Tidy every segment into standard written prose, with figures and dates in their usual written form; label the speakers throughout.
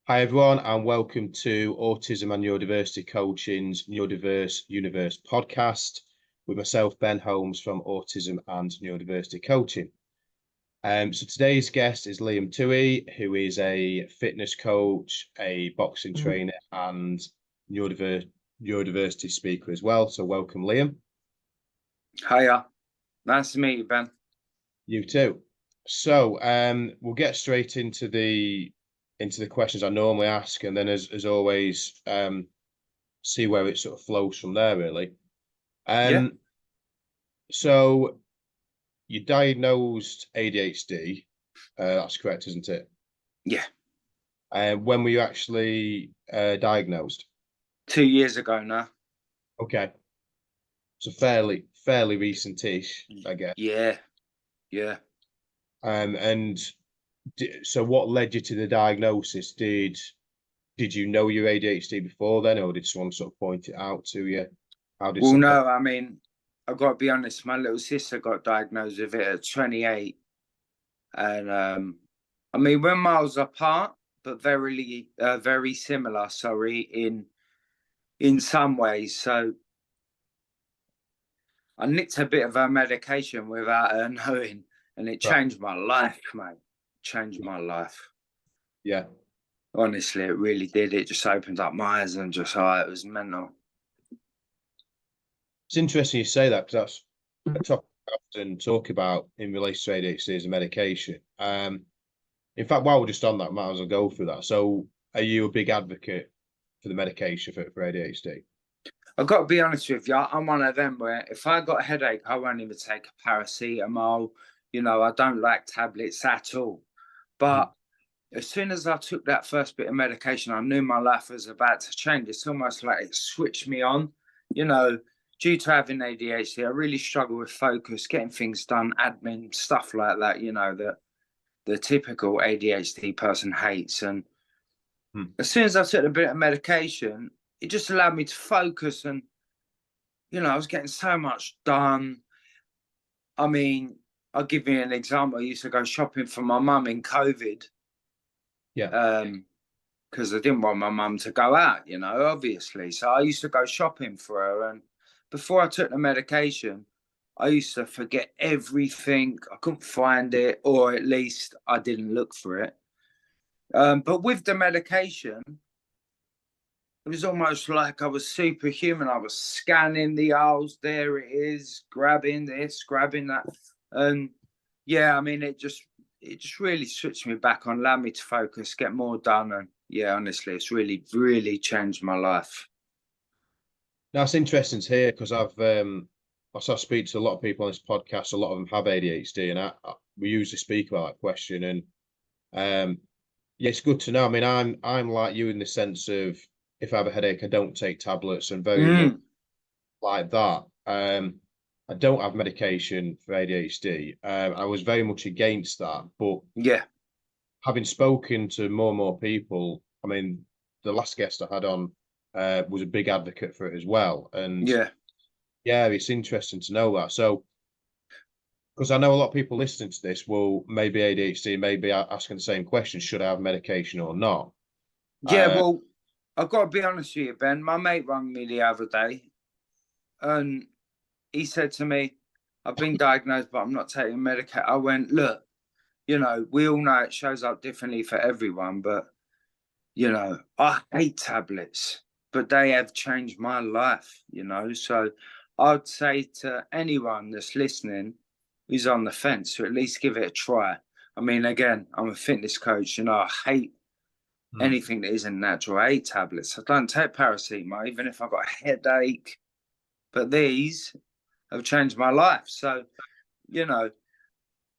Speaker 1: Hi everyone, and welcome to Autism and Neurodiversity Coaching's Neurodiverse Universe podcast with myself, Ben Holmes from Autism and Neurodiversity Coaching. So today's guest is Tuohy, who is a fitness coach, a boxing trainer, and neurodiversity speaker as well. So welcome, Liam.
Speaker 2: Hiya, nice to meet you, Ben.
Speaker 1: You too. So we'll get straight into the questions I normally ask, and then as always, see where it sort of flows from there, really.
Speaker 2: Yeah.
Speaker 1: So you diagnosed ADHD, that's correct, isn't it?
Speaker 2: Yeah.
Speaker 1: When were you actually diagnosed?
Speaker 2: 2 years ago now.
Speaker 1: Okay. So fairly recent-ish, I guess.
Speaker 2: Yeah.
Speaker 1: And so what led you to the diagnosis? Did you know your ADHD before then, or did someone sort of point it out to you?
Speaker 2: Well, no, I mean, I've got to be honest, my little sister got diagnosed with it at 28. And I mean, we're miles apart, but very similar, in some ways. So I nicked a bit of her medication without her knowing, and it changed my life, mate. Changed my life.
Speaker 1: Yeah.
Speaker 2: Honestly, it really did. It just opened up my eyes and just, it was mental.
Speaker 1: It's interesting you say that, because that's a topic I often talk about in relation to ADHD as a medication. In fact, while we're just on that, might as well go through that. So are you a big advocate for the medication for ADHD?
Speaker 2: I've got to be honest with you, I'm one of them where if I got a headache, I won't even take a paracetamol. You know, I don't like tablets at all. But as soon as I took that first bit of medication, I knew my life was about to change. It's almost like it switched me on. You know, due to having ADHD, I really struggle with focus, getting things done, admin, stuff like that, you know, that the typical ADHD person hates. And as soon as I took a bit of medication, it just allowed me to focus, and, you know, I was getting so much done. I mean, I'll give you an example. I used to go shopping for my mum in COVID.
Speaker 1: Yeah.
Speaker 2: Because I didn't want my mum to go out, you know, obviously. So I used to go shopping for her. And before I took the medication, I used to forget everything. I couldn't find it, or at least I didn't look for it. But with the medication, it was almost like I was superhuman. I was scanning the aisles. There it is, grabbing this, grabbing that. And yeah, I mean, it just really switched me back on, allowed me to focus, get more done. And yeah, honestly, it's really changed my life.
Speaker 1: Now, it's interesting to hear, because I speak to a lot of people on this podcast. A lot of them have ADHD, and we usually speak about that question. And yeah, it's good to know. I mean, I'm like you in the sense of, if I have a headache, I don't take tablets, and very much like that. I don't have medication for ADHD. I was very much against that, but
Speaker 2: yeah,
Speaker 1: having spoken to more and more people, I mean, the last guest I had on was a big advocate for it as well. And yeah, it's interesting to know that. So, because I know a lot of people listening to this will maybe ADHD, maybe asking the same question: should I have medication or not?
Speaker 2: Yeah, well, I've got to be honest with you, Ben. My mate rang me the other day, and he said to me, I've been diagnosed, but I'm not taking medication. I went, look, you know, we all know it shows up differently for everyone, but, you know, I hate tablets, but they have changed my life, you know. So I'd say to anyone that's listening who's on the fence to at least give it a try. I mean, again, I'm a fitness coach, you know, I hate anything that isn't natural. I hate tablets. I don't take paracetamol, even if I've got a headache. But these have changed my life. So, you know,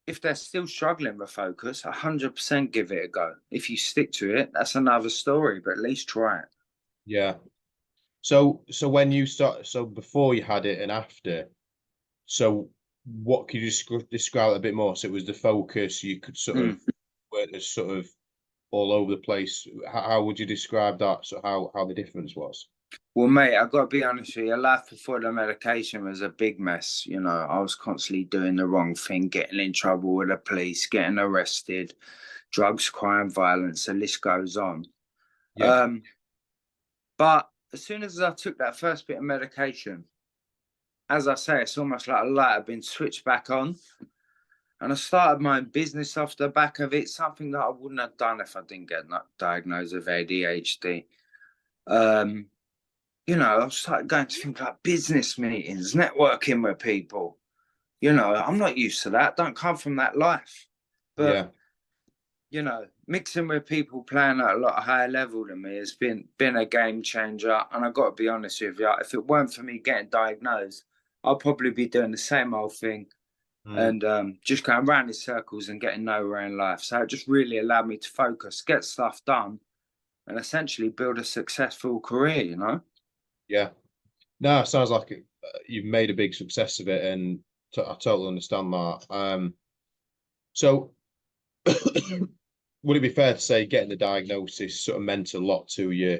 Speaker 2: if they're still struggling with focus, 100% give it a go. If you stick to it, that's another story, but at least try it.
Speaker 1: Yeah. So when you start, so before you had it and after, so what could you describe it a bit more? So it was the focus, you could sort of work as sort of all over the place. How would you describe that? So how the difference was?
Speaker 2: Well, mate, I've got to be honest with you. Life before the medication was a big mess. You know, I was constantly doing the wrong thing, getting in trouble with the police, getting arrested, drugs, crime, violence, the list goes on.
Speaker 1: Yeah.
Speaker 2: But as soon as I took that first bit of medication, as I say, it's almost like a light had been switched back on. And I started my own business off the back of it, something that I wouldn't have done if I didn't get diagnosed with ADHD. You know, I started going to things like business meetings, networking with people. You know, I'm not used to that. Don't come from that life. But,
Speaker 1: Yeah.
Speaker 2: you know, mixing with people playing at a lot higher level than me has been a game changer. And I've got to be honest with you, if it weren't for me getting diagnosed, I'll probably be doing the same old thing and just going round in circles and getting nowhere in life. So it just really allowed me to focus, get stuff done, and essentially build a successful career, you know?
Speaker 1: Yeah. No, it sounds like you've made a big success of it, and I totally understand that. So would it be fair to say getting the diagnosis sort of meant a lot to you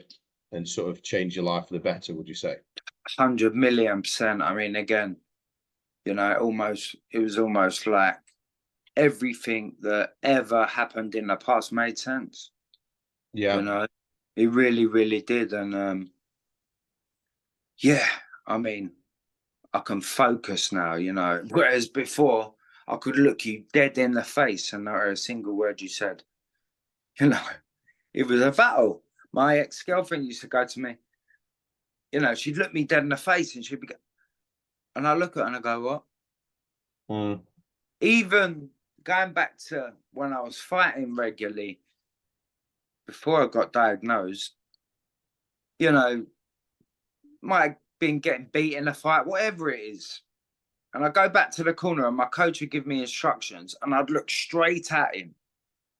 Speaker 1: and sort of changed your life for the better, would you say?
Speaker 2: 100,000,000%. I mean, again, you know, it was almost like everything that ever happened in the past made sense.
Speaker 1: Yeah.
Speaker 2: You know, it really, really did. And yeah, I mean, I can focus now, you know, whereas before I could look you dead in the face and not hear a single word you said. You know, it was a battle. My ex-girlfriend used to go to me, you know, she'd look me dead in the face and she'd be, and I look at her and I go, what? Even going back to when I was fighting regularly before I got diagnosed, you know, might have been getting beat in a fight, whatever it is. And I go back to the corner and my coach would give me instructions and I'd look straight at him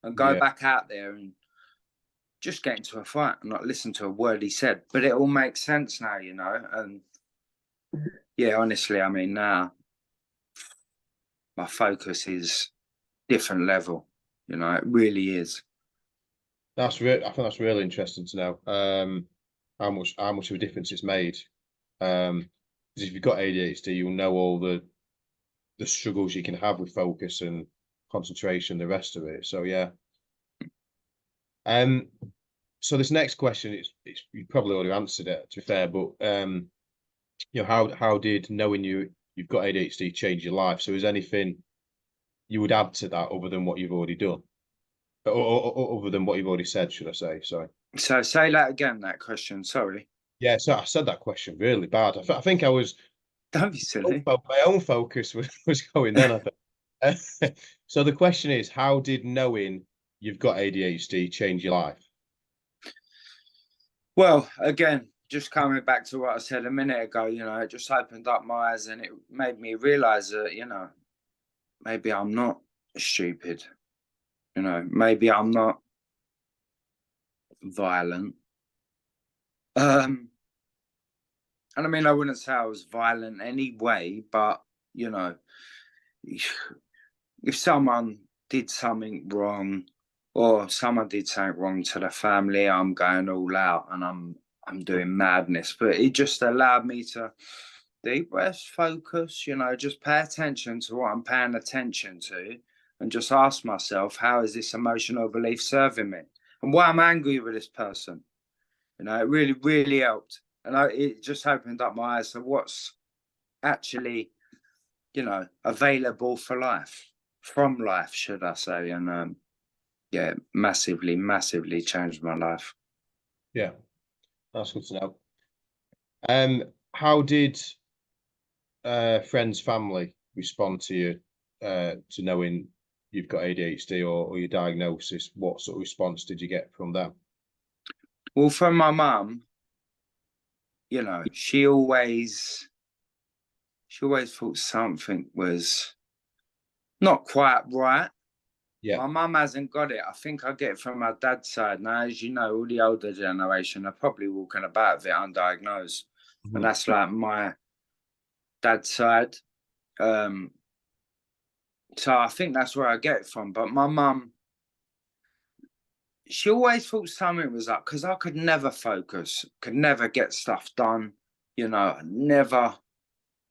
Speaker 2: and go
Speaker 1: Yeah.
Speaker 2: back out there and just get into a fight and not listen to a word he said. But it all makes sense now, you know. And yeah, honestly, I mean, now my focus is different level, you know, it really is.
Speaker 1: I think that's really interesting to know. How much of a difference it's made. Because if you've got ADHD, you'll know all the struggles you can have with focus and concentration, the rest of it. So yeah. So this next question it's you probably already answered it, to be fair, but you know, how did knowing you've got ADHD change your life? So is anything you would add to that other than what you've already done? Or other than what you've already said, should I say? Sorry.
Speaker 2: So say that again, that question. Sorry.
Speaker 1: Yeah, so I said that question really bad. I think I was
Speaker 2: Don't be silly.
Speaker 1: my own focus was going then, I think. So the question is, how did knowing you've got ADHD change your life?
Speaker 2: Well, again, just coming back to what I said a minute ago, you know, it just opened up my eyes and it made me realize that, you know, maybe I'm not stupid. You know, maybe I'm not violent. And I mean, I wouldn't say I was violent anyway, but you know, if someone did something wrong or someone did something wrong to the family, I'm going all out and I'm doing madness. But it just allowed me to deep breath, focus, you know, just pay attention to what I'm paying attention to and just ask myself, how is this emotional belief serving me? And why I'm angry with this person? You know, it really, really helped. And it just opened up my eyes to what's actually, you know, available for life, from life, should I say. And yeah, massively, massively changed my life.
Speaker 1: Yeah, that's good to know. How did friends, family respond to you to knowing you've got ADHD or your diagnosis? What sort of response did you get from them?
Speaker 2: Well, from my mum, you know, she always thought something was not quite right.
Speaker 1: Yeah.
Speaker 2: My mum hasn't got it. I think I get it from my dad's side. Now, as you know, all the older generation are probably walking about with it undiagnosed. And that's like my dad's side. So I think that's where I get it from. But my mum, she always thought something was up because I could never focus, could never get stuff done, you know, never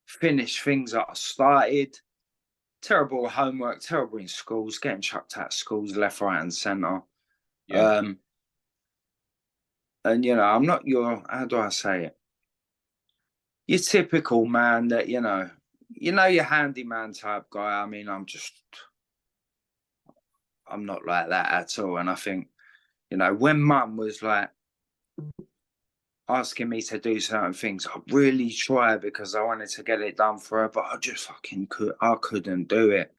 Speaker 2: finish things that I started. Terrible homework, terrible in schools, getting chucked out of schools left, right, and centre.
Speaker 1: Yeah.
Speaker 2: And, you know, I'm not your, how do I say it? Your typical man that, you know, your handyman type guy. I mean, I'm not like that at all. And I think, you know, when mum was like asking me to do certain things, I really tried because I wanted to get it done for her, but I just fucking couldn't do it,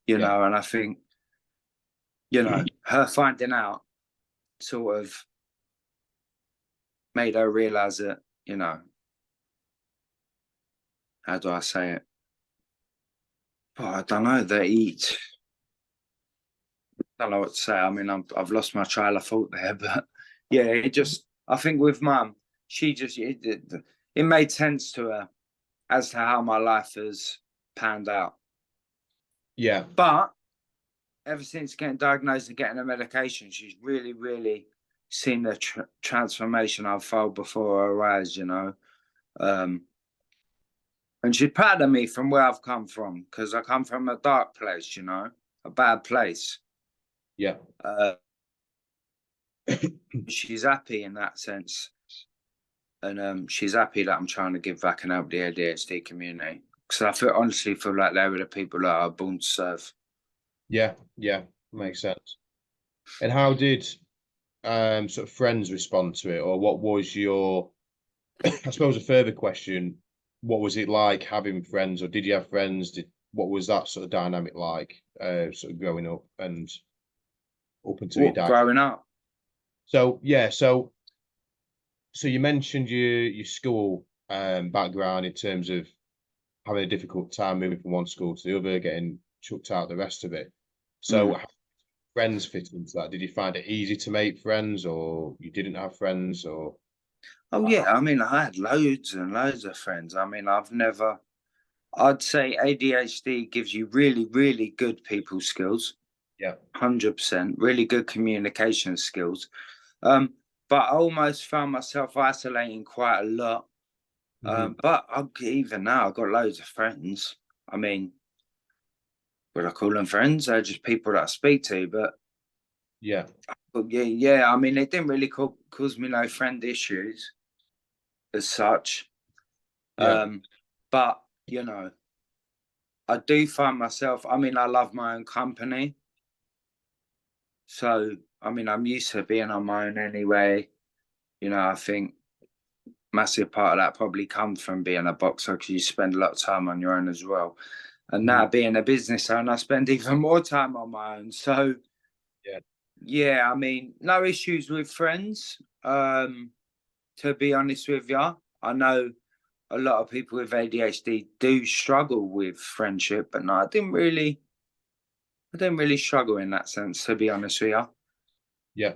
Speaker 2: you
Speaker 1: Yeah.
Speaker 2: know. And I think, you know, her finding out sort of made her realize that, you know, how do I say it? Oh, I don't know, that I don't know what to say. I mean, I've lost my trail of thought there, but yeah, I think with mum, it made sense to her as to how my life has panned out.
Speaker 1: Yeah.
Speaker 2: But ever since getting diagnosed and getting the medication, she's really, really seen the transformation I've felt before her eyes, you know. And she's proud of me from where I've come from, because I come from a dark place, you know, a bad place.
Speaker 1: Yeah.
Speaker 2: She's happy in that sense. And she's happy that I'm trying to give back and help the ADHD community. Because honestly feel like they were the people that are born to serve.
Speaker 1: Yeah. Yeah. Makes sense. And how did sort of friends respond to it, or what was your, I suppose a further question, what was it like having friends, or did you have friends? What was that sort of dynamic like, sort of growing up and up until your
Speaker 2: What,
Speaker 1: dad?
Speaker 2: growing up?
Speaker 1: So yeah, so you mentioned your school background in terms of having a difficult time moving from one school to the other, getting chucked out the rest of it. So
Speaker 2: Mm.
Speaker 1: how did friends fit into that? Did you find it easy to make friends, or you didn't have friends, or
Speaker 2: Oh, yeah. I mean, I had loads and loads of friends. I mean, I'd say ADHD gives you really, really good people skills,
Speaker 1: yeah.
Speaker 2: 100%, really good communication skills. But I almost found myself isolating quite a lot.
Speaker 1: Hmm.
Speaker 2: But even now, I've got loads of friends. I mean, would I call them friends? They're just people that I speak to.
Speaker 1: Yeah.
Speaker 2: But yeah. I mean, it didn't really cause me no friend issues as such.
Speaker 1: Yeah.
Speaker 2: But you know, I do find myself. I mean, I love my own company, so I mean, I'm used to being on my own anyway. You know, I think massive part of that probably comes from being a boxer because you spend a lot of time on your own as well. And
Speaker 1: Hmm.
Speaker 2: now being a business owner, I spend even more time on my own. So
Speaker 1: Yeah.
Speaker 2: yeah, I mean, no issues with friends. To be honest with you, I know a lot of people with ADHD do struggle with friendship, but no, I didn't really struggle in that sense, to be honest with you.
Speaker 1: Yeah.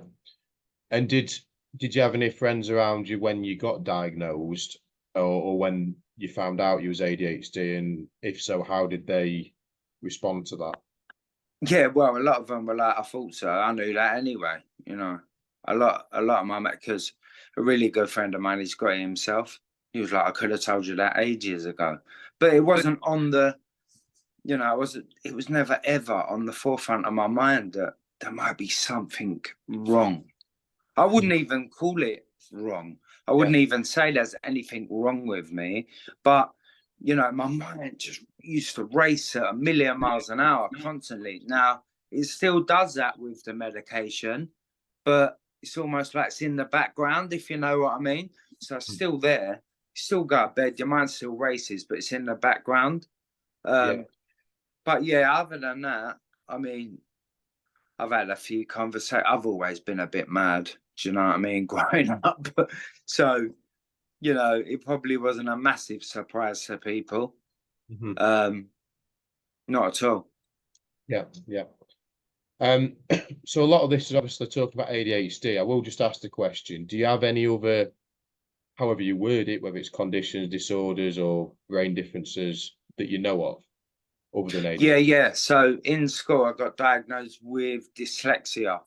Speaker 1: And did you have any friends around you when you got diagnosed, or when you found out you was ADHD? And if so, how did they respond to that?
Speaker 2: Yeah, well, a lot of them were like, I thought so. I knew that anyway. You know, a lot of my mate, because a really good friend of mine, he's got it himself. He was like, I could have told you that ages ago, but it wasn't on the, you know, it was never ever on the forefront of my mind that there might be something wrong. I wouldn't even call it wrong. I
Speaker 1: Yeah.
Speaker 2: wouldn't even say there's anything wrong with me. But, you know, my mind just used to race at a million miles an hour constantly. Now, it still does that with the medication, but it's almost like it's in the background, if you know what I mean. So it's still there. You still go to bed, your mind still races, but it's in the background.
Speaker 1: Yeah.
Speaker 2: But yeah, other than that, I mean, I've had a few conversations. I've always been a bit mad. Do you know what I mean? Growing up. So, you know, it probably wasn't a massive surprise to people.
Speaker 1: Hmm.
Speaker 2: Um, Not at all.
Speaker 1: Yeah. Yeah. Um, so a lot of this is obviously talking about ADHD. I will just ask the question: do you have any other, however you word it, whether it's conditions, disorders, or brain differences that you know of, other than ADHD?
Speaker 2: Yeah. So in school, I got diagnosed with dyslexia.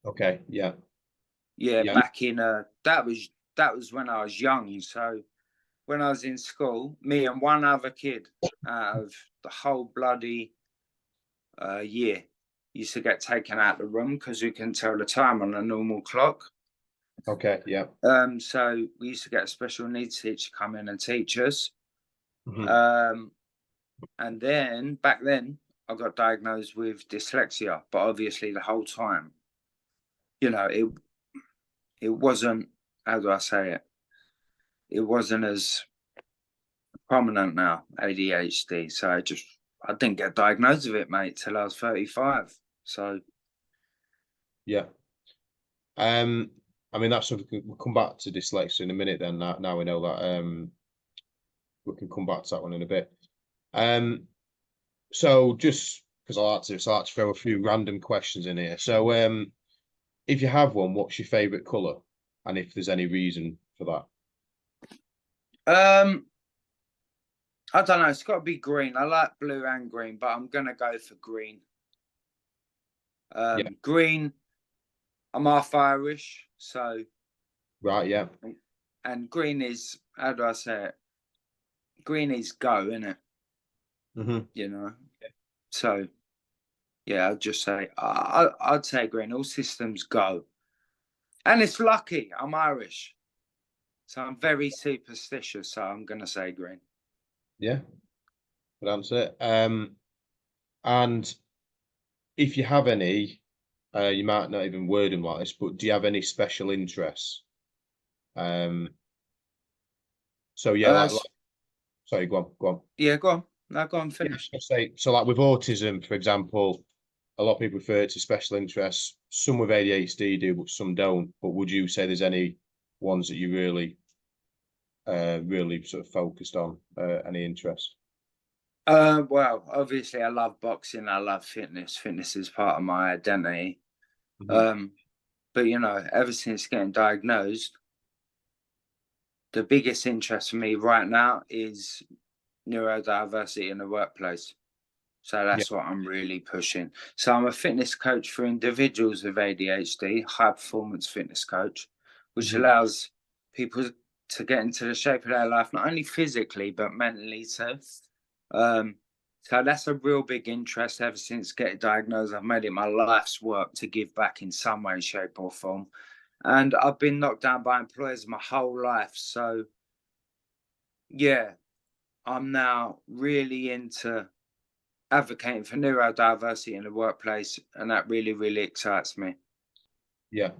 Speaker 1: Okay. Yeah.
Speaker 2: Yeah,
Speaker 1: Yeah.
Speaker 2: back in that was when I was young. So when I was in school, me and one other kid out of the whole bloody year used to get taken out of the room because we can tell the time on a normal clock.
Speaker 1: Okay. Yeah.
Speaker 2: So we used to get a special needs teacher come in and teach us.
Speaker 1: Mhm.
Speaker 2: And then back then I got diagnosed with dyslexia, but obviously the whole time, it wasn't, how do I say it? It wasn't as prominent now, ADHD. So I didn't get diagnosed with it, mate, till I was 35. So
Speaker 1: Yeah. I mean, that's something we'll come back to dyslexia in a minute. Then now we know that. We can come back to that one in a bit. So just because I like to throw a few random questions in here. So, if you have one, what's your favorite color, and if there's any reason for that?
Speaker 2: I don't know, it's got to be green. I like blue and green, but I'm gonna go for green.
Speaker 1: Yeah.
Speaker 2: Green, I'm half Irish, so
Speaker 1: Right. Yeah.
Speaker 2: and green is, how do I say it? Green is go, isn't it?
Speaker 1: Hmm.
Speaker 2: So yeah, I'd just say I'd say green. All systems go, and it's lucky. I'm Irish, so I'm very superstitious. So I'm gonna say green.
Speaker 1: Yeah. Good answer. And if you have any, you might not even word them like this, but do you have any special interests? Um. So yeah,
Speaker 2: Uh,
Speaker 1: sorry, go on.
Speaker 2: yeah, go on. No, go on.
Speaker 1: Yeah, I was
Speaker 2: Finish.
Speaker 1: gonna say, so like with autism, for example, a lot of people refer it to special interests. Some with ADHD do, but some don't. But would you say there's any ones that you really sort of focused on, any interest?
Speaker 2: Well, obviously, I love boxing. I love fitness. Fitness is part of my identity.
Speaker 1: Mhm.
Speaker 2: Um, but ever since getting diagnosed, the biggest interest for me right now is neurodiversity in the workplace. So
Speaker 1: Yeah.
Speaker 2: that's what I'm really pushing. So I'm a fitness coach for individuals with ADHD, high performance fitness coach, which
Speaker 1: Mhm.
Speaker 2: allows people to get into the shape of their life, not only physically, but mentally too. Um, so that's a real big interest ever since getting diagnosed. I've made it my life's work to give back in some way, shape, or form. And I've been knocked down by employers my whole life. So, yeah, I'm now really into advocating for neurodiversity in the workplace, and that really, really excites me.
Speaker 1: Yeah.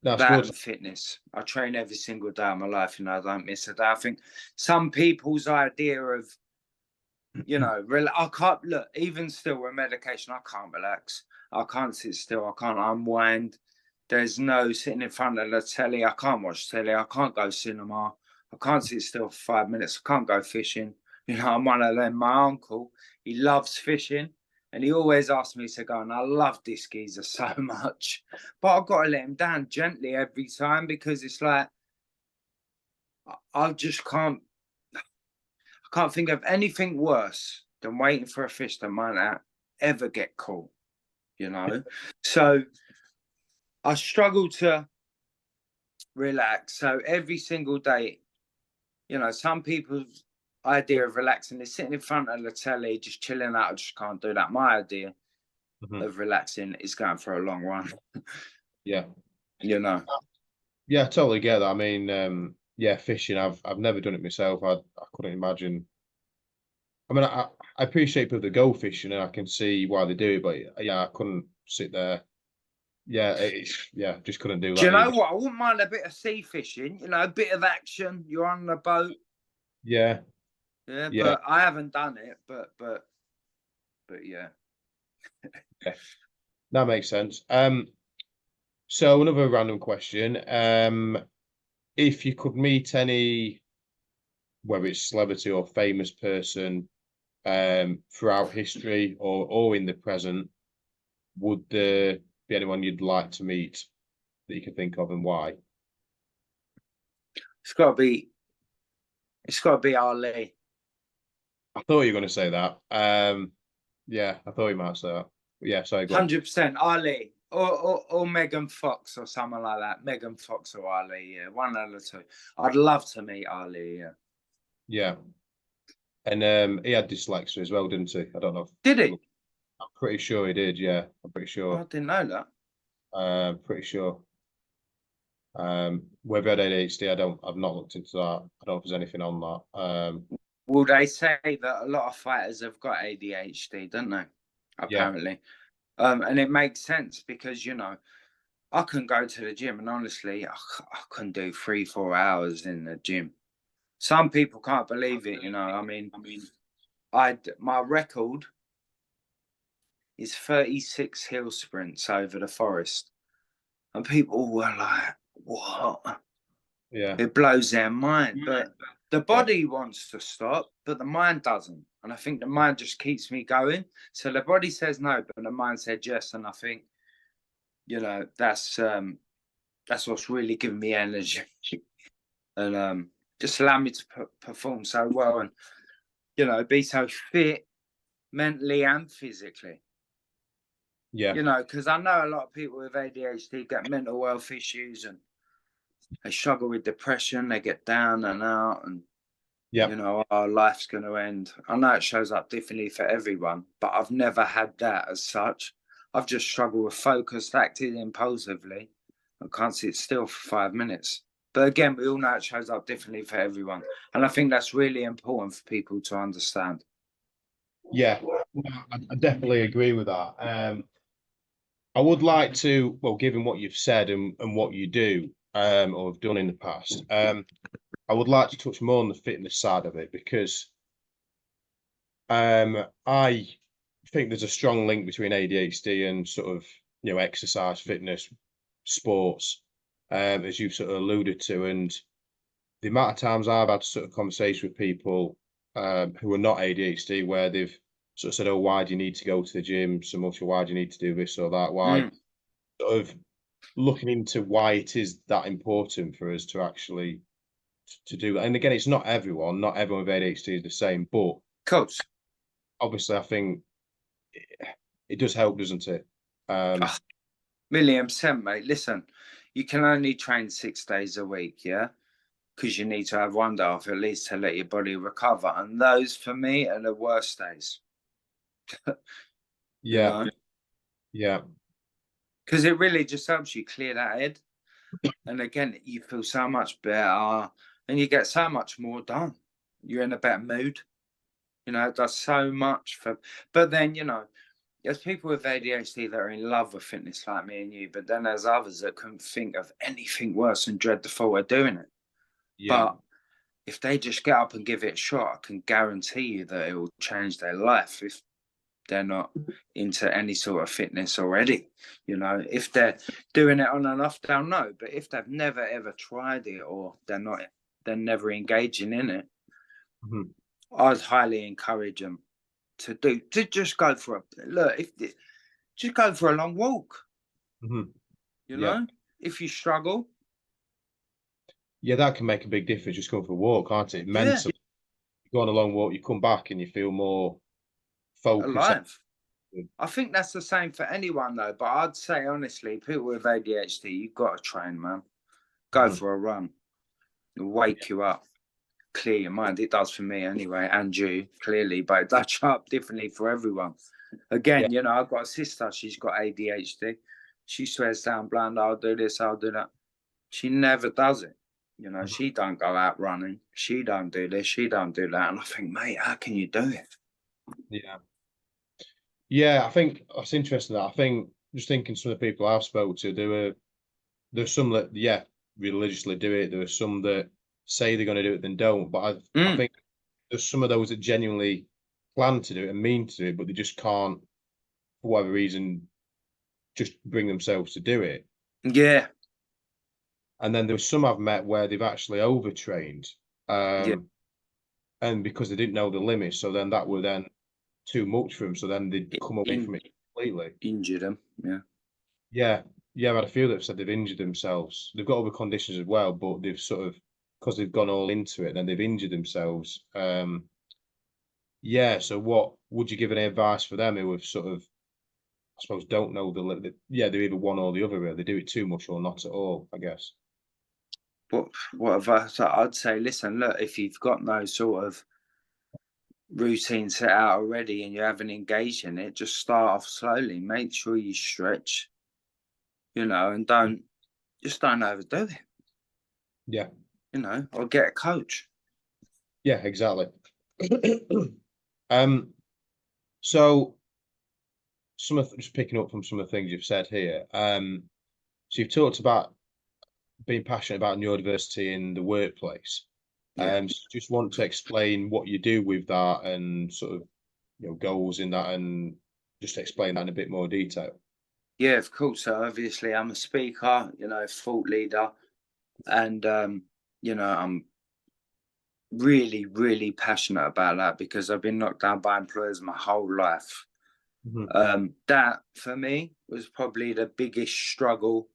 Speaker 1: That's
Speaker 2: That
Speaker 1: good.
Speaker 2: and fitness. I train every single day of my life, I don't miss a day. I think some people's idea of, I can't look, even still with medication, I can't relax. I can't sit still. I can't unwind. There's no sitting in front of the telly. I can't watch telly. I can't go cinema. I can't sit still for 5 minutes. I can't go fishing. I'm one of them. My uncle, he loves fishing and he always asks me to go. And I love this geezer so much. But I've got to let him down gently every time because it's like, I just can't I can't think of anything worse than waiting for a fish that might not ever get caught. So I struggle to relax. So every single day, some people's idea of relaxing is sitting in front of the telly, just chilling out. I just can't do that. My idea
Speaker 1: Mhm.
Speaker 2: of relaxing is going for a long run,
Speaker 1: Yeah.
Speaker 2: you know.
Speaker 1: Yeah, I totally get that. I mean, yeah, fishing. I've never done it myself. I couldn't imagine. I mean, I appreciate people that go fishing, and I can see why they do it. But yeah, I couldn't sit there. Yeah, yeah, just couldn't do
Speaker 2: Do you
Speaker 1: that
Speaker 2: know
Speaker 1: either.
Speaker 2: what? I wouldn't mind a bit of sea fishing, a bit of action. You're on the boat.
Speaker 1: Yeah,
Speaker 2: Yeah,
Speaker 1: yeah,
Speaker 2: but I haven't done it. But yeah.
Speaker 1: yeah. That makes sense. So another random question. If you could meet any, whether it's celebrity or famous person, throughout history or in the present, would there be anyone you'd like to meet that you can think of and why?
Speaker 2: It's got to be. It's got to be Ali.
Speaker 1: I thought you were going to say that. Yeah, I thought you might say that. But yeah, sorry, go on.
Speaker 2: 100% Ali. Or Megan Fox or someone like that. Megan Fox or Ali, yeah. One of the two. I'd love to meet Ali, yeah.
Speaker 1: Yeah, and he had dyslexia as well, didn't he? I don't know.
Speaker 2: Did he?
Speaker 1: I'm pretty sure he did. Yeah, I'm pretty
Speaker 2: Oh, I
Speaker 1: sure.
Speaker 2: didn't know that.
Speaker 1: Pretty sure. Whether I had ADHD, I've not looked into that. I don't know if there's anything on that.
Speaker 2: Well, they say that a lot of fighters have got ADHD, don't they?
Speaker 1: Yeah,
Speaker 2: Apparently. And it makes sense because, you know, I can go to the gym and honestly, I can do 3-4 hours in the gym. Some people can't believe it, you know. I mean, my record is 36 hill sprints over the forest. And people were like, what?
Speaker 1: yeah,
Speaker 2: It blows their mind. But the
Speaker 1: yeah,
Speaker 2: body wants to stop, but the mind doesn't. And I think the mind just keeps me going. So the body says no, but the mind said yes. And I think, you know, that's what's really giving me energy and just allow me to perform so well and, you know, be so fit mentally and physically.
Speaker 1: yeah,
Speaker 2: You know, because I know a lot of people with ADHD get mental health issues and they struggle with depression, they get down and out, and
Speaker 1: yeah,
Speaker 2: you know, our life's going to end. I know it shows up differently for everyone, but I've never had that as such. I've just struggled with focus, acting impulsively. I can't sit still for 5 minutes. But again, we all know it shows up differently for everyone. And I think that's really important for people to understand.
Speaker 1: yeah. I definitely agree with that. I would like to, well, given what you've said and what you do, or have done in the past, I would like to touch more on the fitness side of it because I think there's a strong link between ADHD and sort of, exercise, fitness, sports, as you've sort of alluded to. And the amount of times I've had sort of conversation with people who are not ADHD where they've sort of said, oh, why do you need to go to the gym so much, or why do you need to do this or that? Why?
Speaker 2: Mm.
Speaker 1: Sort of looking into why it is that important for us to actually to do that. And again, it's not everyone with ADHD is the same, but
Speaker 2: Coach,
Speaker 1: obviously I think it does help, doesn't it?
Speaker 2: oh, million percent, mate. Listen, you can only train 6 days a week, yeah? Because you need to have one day off at least to let your body recover. And those, for me, are the worst days, you
Speaker 1: Yeah,
Speaker 2: know?
Speaker 1: yeah,
Speaker 2: Because it really just helps you clear that head. And again, you feel so much better and you get so much more done. You're in a better mood. You know, it does so much for, but then, you know, there's people with ADHD that are in love with fitness like me and you, but then there's others that couldn't think of anything worse and dread the thought of doing it.
Speaker 1: yeah,
Speaker 2: But if they just get up and give it a shot, I can guarantee you that it will change their life if they're not into any sort of fitness already. You know, if they're doing it on and off, they'll know. But if they've never ever tried it or they're never engaging in it,
Speaker 1: mhm,
Speaker 2: I'd highly encourage them to just go for a look. Just go for a long walk.
Speaker 1: mhm,
Speaker 2: You
Speaker 1: yeah,
Speaker 2: know, if you struggle,
Speaker 1: yeah. That can make a big difference. Just going for a walk, can't it?
Speaker 2: yeah,
Speaker 1: Mentally, you go on a long walk, you come back and you feel more focused.
Speaker 2: alive. I think that's the same for anyone though. But I'd say honestly, people with ADHD, you've got to train, man. Go
Speaker 1: Mhm,
Speaker 2: for a run. It'll wake you up, clear your mind. It does for me anyway, and you clearly, but it does show up differently for everyone.
Speaker 1: yeah,
Speaker 2: Again, you know, I've got a sister, she's got ADHD. She swears down blind, I'll do this, I'll do that. She never does it. You know,
Speaker 1: mhm,
Speaker 2: she don't go out running. She don't do this, she don't do that. And I think, mate, how can you do it?
Speaker 1: yeah. Yeah, I think that's interesting. That I think just thinking some of the people I've spoke to, there's some that religiously do it. There are some that say they're going to do it then don't. But I
Speaker 2: Mm,
Speaker 1: think there's some of those that genuinely plan to do it and mean to do it, but they just can't for whatever reason just bring themselves to do it.
Speaker 2: yeah,
Speaker 1: And then there's some I've met where they've actually overtrained,
Speaker 2: yeah.
Speaker 1: and because they didn't know the limits, so then that were then too much for them. So then they'd come away
Speaker 2: In,
Speaker 1: from it completely.
Speaker 2: injured them. Yeah.
Speaker 1: Yeah, yeah, I've had a few that have said they've injured themselves. They've got other conditions as well, but they've sort of because they've gone all into it, then they've injured themselves. Yeah. So, what would you give any advice for them who have sort of, I suppose, don't know yeah, they're either one or the other. Really. They do it too much or not at all. I guess.
Speaker 2: What advice I'd say, listen, look, if you've got no sort of routine set out already and you haven't engaged in it, just start off slowly. Make sure you stretch, you know, and don't just don't overdo it.
Speaker 1: Yeah.
Speaker 2: You know, or get a coach.
Speaker 1: Yeah, exactly. So just picking up from some of the things you've said here. So you've talked about being passionate about neurodiversity in the workplace.
Speaker 2: Yeah.
Speaker 1: Just want to explain what you do with that and sort of, goals in that, and just explain that in a bit more detail.
Speaker 2: Yeah, of course. So obviously I'm a speaker, you know, thought leader, and you know, I'm really, really passionate about that because I've been knocked down by employers my whole life. That for me was probably the biggest struggle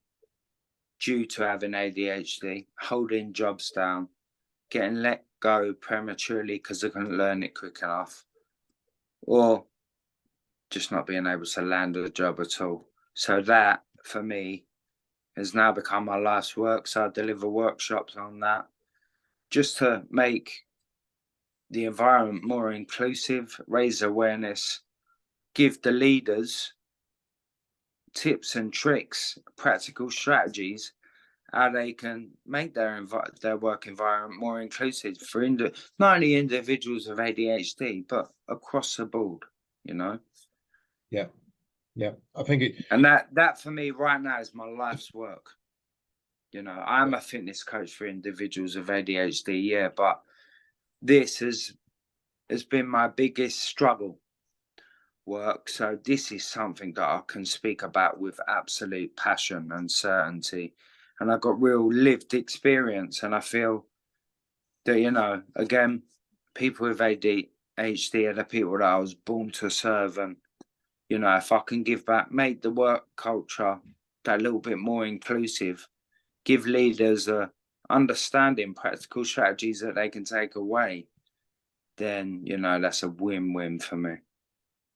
Speaker 2: due to having ADHD, holding jobs down, getting let go prematurely because I couldn't learn it quick enough, or just not being able to land a job at all. So that for me has now become my life's work. So I deliver workshops on that just to make the environment more inclusive, raise awareness, give the leaders tips and tricks, practical strategies, how they can make their work environment more inclusive for not only individuals with ADHD but across the board. You know.
Speaker 1: Yeah, yeah. I think it.
Speaker 2: And that for me right now is my life's work. You know, I'm a fitness coach for individuals with ADHD, yeah, but this has been my biggest struggle work. So this is something that I can speak about with absolute passion and certainty. And I've got real lived experience. And I feel that, you know, again, people with ADHD are the people that I was born to serve. And, you know, if I can give back, make the work culture that little bit more inclusive, give leaders a understanding practical strategies that they can take away, then, you know, that's a win-win for me.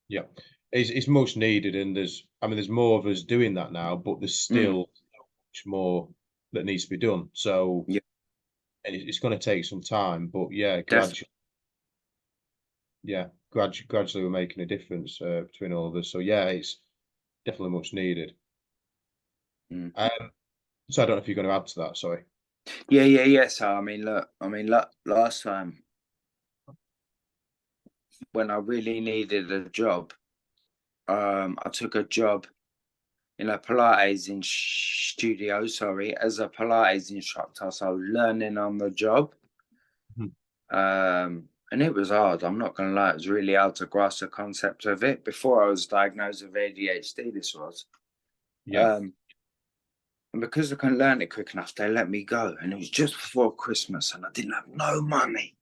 Speaker 1: Yeah, it's much needed, and there's more of us doing that now, but there's still much more that needs to be done. So,
Speaker 2: Yeah,
Speaker 1: and it's going to take some time, but yeah,
Speaker 2: definitely.
Speaker 1: gradually we're making a difference between all of us. So yeah, it's definitely much needed. So I don't know if you're going to add to that. Sorry.
Speaker 2: Yeah. So look, last time when I really needed a job, I took a job in a Pilates studio, sorry, as a Pilates instructor. So I was learning on the job. And it was hard. I'm not going to lie. It was really hard to grasp the concept of it. Before I was diagnosed with ADHD, this was.
Speaker 1: Yeah.
Speaker 2: And because I couldn't learn it quick enough, they let me go. And it was just before Christmas, and I didn't have no money.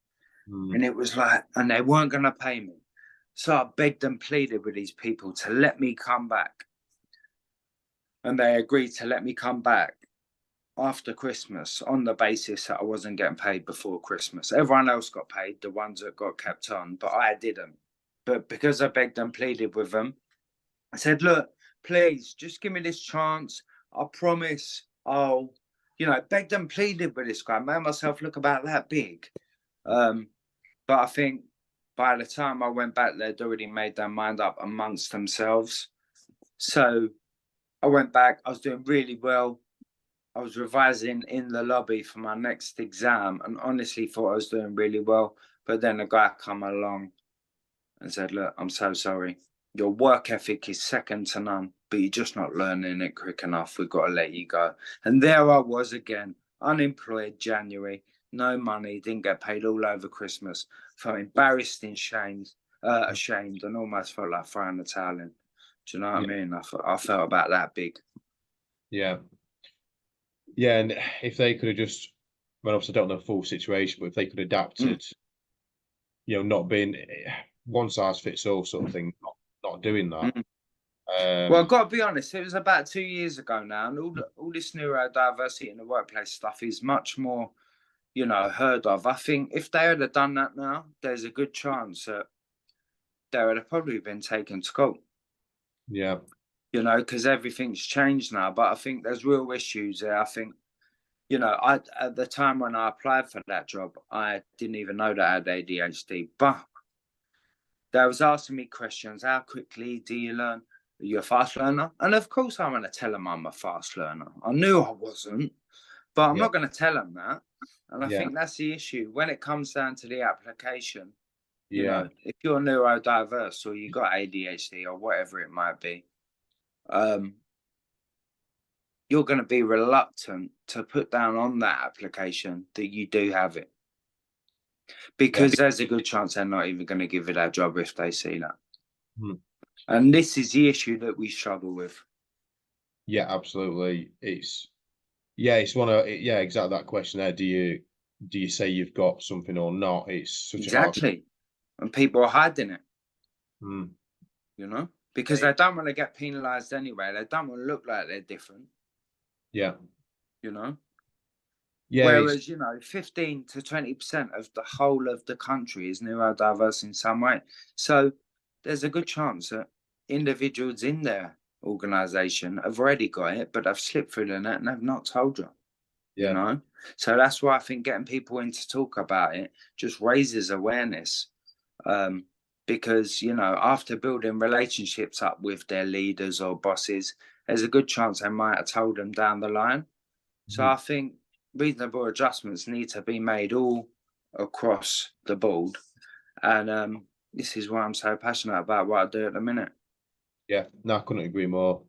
Speaker 2: And it was like, and they weren't going to pay me. So I begged and pleaded with these people to let me come back. And they agreed to let me come back after Christmas on the basis that I wasn't getting paid before Christmas. Everyone else got paid, the ones that got kept on, but I didn't. But because I begged and pleaded with them, I said, look, please just give me this chance. I promise I'll, you know, begged and pleaded with this guy, made myself look about that big. But I think by the time I went back, they'd already made their mind up amongst themselves. So I went back, I was doing really well. I was revising in the lobby for my next exam and honestly thought I was doing really well. But then a guy come along and said, look, I'm so sorry. Your work ethic is second to none, but you're just not learning it quick enough. We've got to let you go. And there I was again, unemployed January, no money, didn't get paid all over Christmas. Felt embarrassed and ashamed and almost felt like throwing the towel in. Do you know what I mean? I felt about that big.
Speaker 1: Yeah. Yeah, and if they could have just, well, obviously I don't know the full situation, but if they could have adapted, not being one size fits all sort of thing, not doing that.
Speaker 2: Well, I've got to be honest, it was about 2 years ago now, and all this neurodiversity in the workplace stuff is much more, you know, heard of. I think if they had done that now, there's a good chance that they would have probably been taken to court.
Speaker 1: Yeah.
Speaker 2: You know, because everything's changed now. But I think there's real issues there. I think, you know, at the time when I applied for that job, I didn't even know that I had ADHD. But they was asking me questions. How quickly do you learn? Are you a fast learner? And of course I'm going to tell them I'm a fast learner. I knew I wasn't, but I'm not going to tell them that. And I think that's the issue when it comes down to the application. You know, if you're neurodiverse or you got ADHD or whatever it might be, you're going to be reluctant to put down on that application that you do have it, because there's a good chance they're not even going to give you that job if they see that. And this is the issue that we struggle with.
Speaker 1: Yeah, absolutely. It's one of exactly that question there. Do you say you've got something or not? It's such
Speaker 2: exactly, and people are hiding it. You know, because they don't want to get penalised anyway. They don't want to look like they're different.
Speaker 1: Yeah.
Speaker 2: You know.
Speaker 1: Yeah.
Speaker 2: Whereas, you know, 15 to 20% of the whole of the country is neurodiverse in some way. So there's a good chance that individuals in their organisation have already got it, but they've slipped through the net and they've not told you. You know? So that's why I think getting people in to talk about it just raises awareness. Because, you know, after building relationships up with their leaders or bosses, there's a good chance they might have told them down the line. So I think reasonable adjustments need to be made all across the board. And this is why I'm so passionate about what I do at the minute.
Speaker 1: Yeah, no, I couldn't agree more.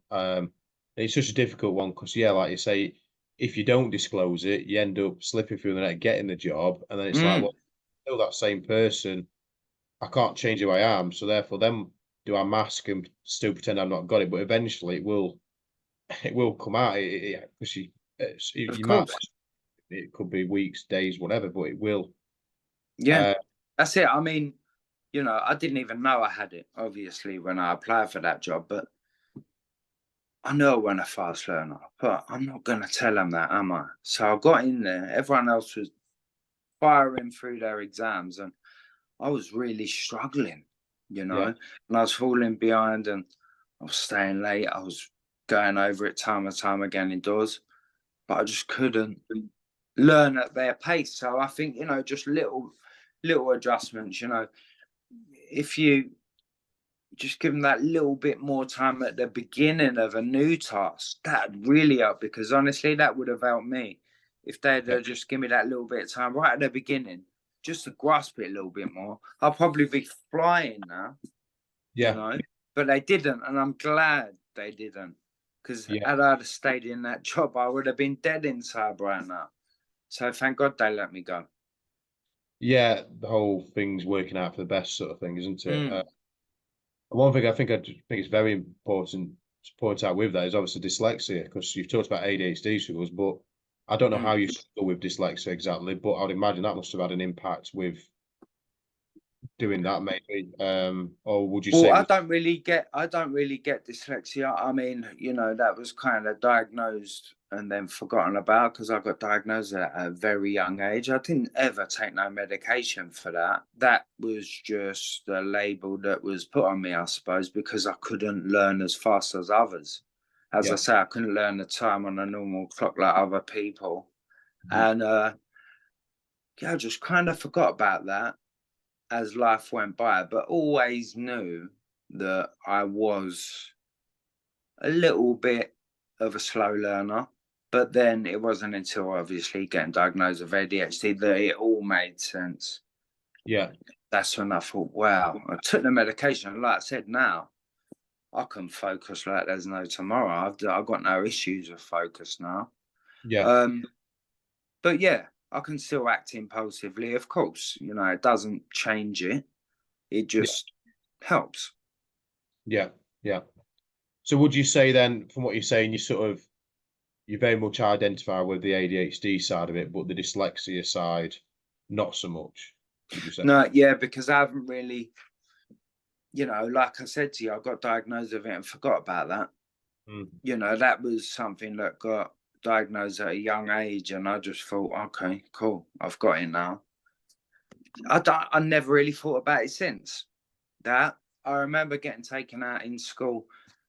Speaker 1: It's such a difficult one because, like you say, if you don't disclose it, you end up slipping through the net, getting the job, and then it's like, well, still that same person. I can't change who I am, so therefore, then do I mask and still pretend I've not got it? But eventually, it will come out. Because you might. It could be weeks, days, whatever, but it will.
Speaker 2: Yeah, that's it. I mean, you know, I didn't even know I had it, obviously, when I applied for that job, but I know I wasn't a fast learner, but I'm not going to tell them that, am I? So I got in there. Everyone else was firing through their exams, and I was really struggling, you know, and I was falling behind and I was staying late. I was going over it time and time again indoors, but I just couldn't learn at their pace. So I think, you know, just little adjustments, you know, if you just give them that little bit more time at the beginning of a new task, that'd really help, because honestly, that would have helped me if they'd just give me that little bit of time right at the beginning, just to grasp it a little bit more. I'll probably be flying now, you know, but they didn't, and I'm glad they didn't, because had I have stayed in that job, I would have been dead inside right now. So thank God they let me go.
Speaker 1: Yeah, the whole thing's working out for the best sort of thing, isn't it? One thing I think it's very important to point out with that is obviously dyslexia, because you've talked about ADHD struggles, but I don't know how you struggle with dyslexia exactly, but I would imagine that must have had an impact with doing that, maybe. Or would you say?
Speaker 2: Well, I don't really get dyslexia. I mean, you know, that was kind of diagnosed and then forgotten about, because I got diagnosed at a very young age. I didn't ever take no medication for that. That was just a label that was put on me, I suppose, because I couldn't learn as fast as others. As I say, I couldn't learn the time on a normal clock like other people. And I just kind of forgot about that as life went by, but always knew that I was a little bit of a slow learner. But then it wasn't until obviously getting diagnosed with ADHD that it all made sense.
Speaker 1: Yeah.
Speaker 2: That's when I thought, wow, I took the medication. Like I said, now I can focus like there's no tomorrow. I've got no issues with focus now.
Speaker 1: Yeah.
Speaker 2: But yeah, I can still act impulsively, of course. You know, it doesn't change it. It just helps.
Speaker 1: Yeah. Yeah. So would you say then, from what you're saying, you very much identify with the ADHD side of it, but the dyslexia side, not so much, would you say?
Speaker 2: No, yeah, because I haven't really, you know, like I said to you, I got diagnosed with it and forgot about that. You know, that was something that got diagnosed at a young age, and I just thought, okay, cool, I've got it now. I never really thought about it since that. I remember getting taken out in school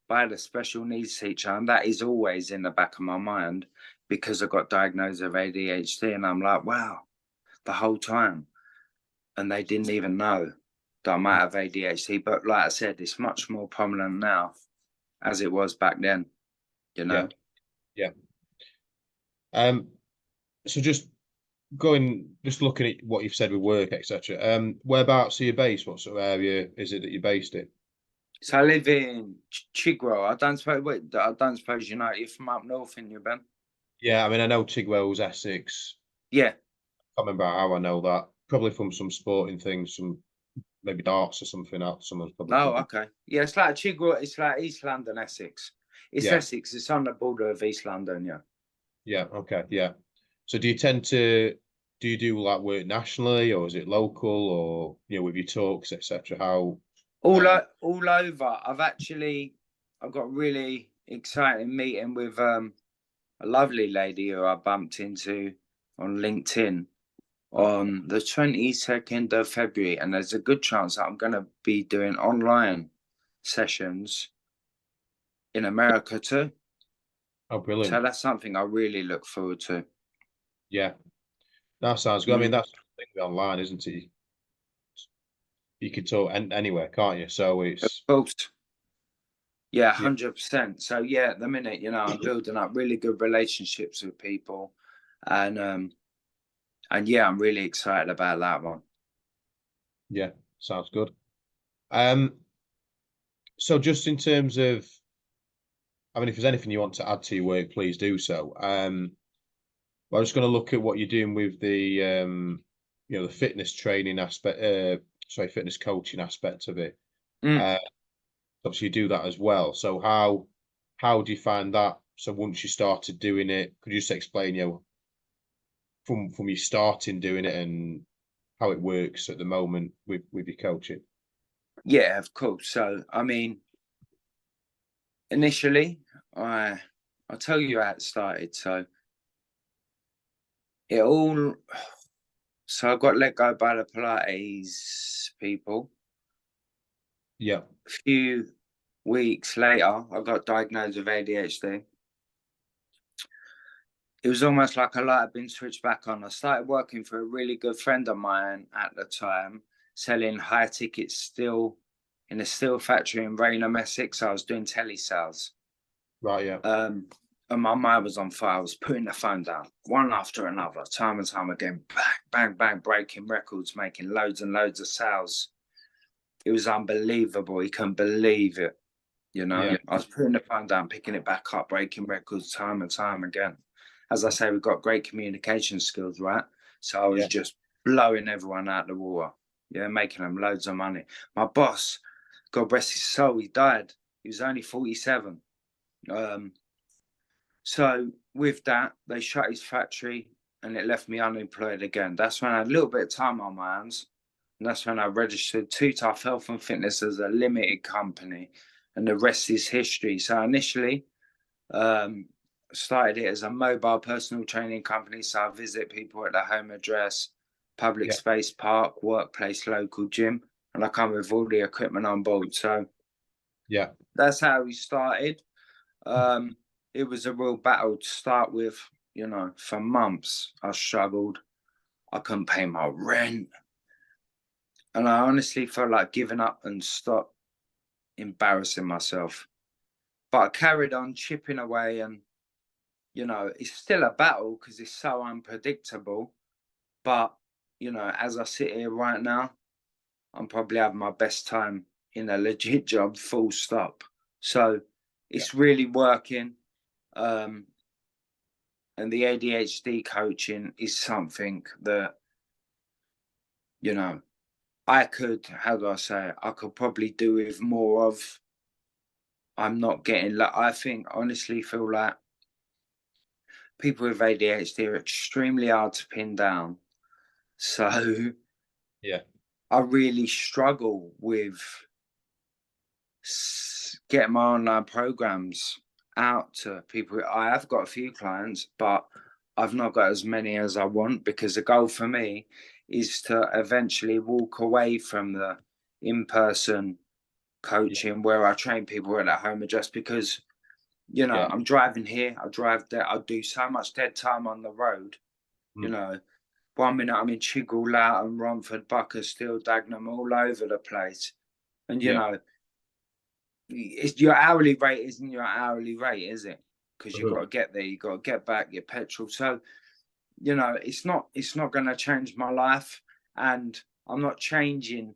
Speaker 2: by the special needs teacher, and that is always in the back of my mind, because I got diagnosed with ADHD, and I'm like, wow, the whole time. And they didn't even know that I might have ADHD. But like I said, it's much more prominent now. as it was back then, you know.
Speaker 1: Yeah. So just looking at what you've said with work, etc. Whereabouts are you based? What sort of area is it that you're based in?
Speaker 2: So I live in Chigwell. I don't suppose you know, you're from up north, in you, Ben?
Speaker 1: Yeah, I mean, I know Tigwell's Essex.
Speaker 2: Yeah.
Speaker 1: I can't remember how I know that. Probably from some sporting things, some maybe darts or something else. Someone's probably
Speaker 2: Oh,
Speaker 1: told me.
Speaker 2: okay. Yeah, it's like Chigwell. It's like East London, Essex. It's
Speaker 1: Yeah,
Speaker 2: Essex. It's on the border of East London. Yeah.
Speaker 1: yeah, okay, yeah. So do you do like work nationally, or is it local, or with your talks, etc.? How?
Speaker 2: All over. I've got a really exciting meeting with a lovely lady who I bumped into on LinkedIn on the 22nd of February, and there's a good chance that I'm going to be doing online sessions in America too.
Speaker 1: Oh,
Speaker 2: So
Speaker 1: brilliant.
Speaker 2: that's something I really look forward to.
Speaker 1: Yeah, that sounds good. I mean,
Speaker 2: Mm.
Speaker 1: that's the thing online, isn't it? You can talk anywhere, can't you? So
Speaker 2: Of
Speaker 1: it's
Speaker 2: course. Yeah,
Speaker 1: yeah,
Speaker 2: 100%. So yeah, at the minute, I'm building up really good relationships with people, and yeah, I'm really excited about that one.
Speaker 1: yeah, sounds good. Um, so just in terms of, I mean, if there's anything you want to add to your work, please do so. I was going to look at what you're doing with the fitness training aspect, fitness coaching aspect of it.
Speaker 2: Mm.
Speaker 1: Uh, Obviously you do that as well. So how do you find that? So once you started doing it, could you just explain, from you starting doing it and how it works at the moment with your coaching?
Speaker 2: Yeah, of course. So I mean, initially, I'll tell you how it started. It all so I got let go by the Pilates people.
Speaker 1: Yeah,
Speaker 2: A few weeks later, I got diagnosed with ADHD. It was almost like a light had been switched back on. I started working for a really good friend of mine at the time, selling high ticket steel in a steel factory in Raynham, Essex. I was doing telesales.
Speaker 1: right, yeah,
Speaker 2: And my mind was on fire. I was putting the phone down, one after another, time and time again, bang, bang, bang, breaking records, making loads and loads of sales. It was unbelievable. You couldn't believe it.
Speaker 1: yeah,
Speaker 2: I was putting the phone down, picking it back up, breaking records time and time again. As I say, we've got great communication skills, right? So I was
Speaker 1: yeah,
Speaker 2: just blowing everyone out the water, making them loads of money. My boss, God rest his soul, he died. He was only 47. So with that, they shut his factory and it left me unemployed again. That's when I had a little bit of time on my hands. And that's when I registered Too Tough Health and Fitness as a limited company. And the rest is history. So initially, started it as a mobile personal training company. So I visit people at their home address, public
Speaker 1: yeah,
Speaker 2: space, park, workplace, local gym. And I come with all the equipment on board. So
Speaker 1: yeah,
Speaker 2: that's how we started. It was a real battle to start with. For months I struggled. I couldn't pay my rent, and I honestly felt like giving up and stop embarrassing myself. But I carried on chipping away, and it's still a battle because it's so unpredictable. But as I sit here right now, I'm probably having my best time in a legit job, full stop. So
Speaker 1: yeah,
Speaker 2: it's really working. Um, and the ADHD coaching is something that, I could, how do I say it? I could probably do with more of. I'm not getting, like, I think, honestly, feel like people with ADHD are extremely hard to pin down. So
Speaker 1: yeah,
Speaker 2: I really struggle with getting my online programs out to people. I have got a few clients, but I've not got as many as I want, because the goal for me is to eventually walk away from the in-person
Speaker 1: yeah,
Speaker 2: coaching where I train people at home, just because
Speaker 1: yeah,
Speaker 2: I'm driving here, I drive there, I do so much dead time on the road. you
Speaker 1: mm,
Speaker 2: know 1 minute I'm in Chigwell, Loughton, Romford, Buckersfield, Dagenham, all over the place. And
Speaker 1: yeah,
Speaker 2: it's your hourly rate isn't your hourly rate, is it? Because you've
Speaker 1: Mhm.
Speaker 2: got to get there, you've got to get back your petrol. So, you know, it's not going to change my life, and I'm not changing.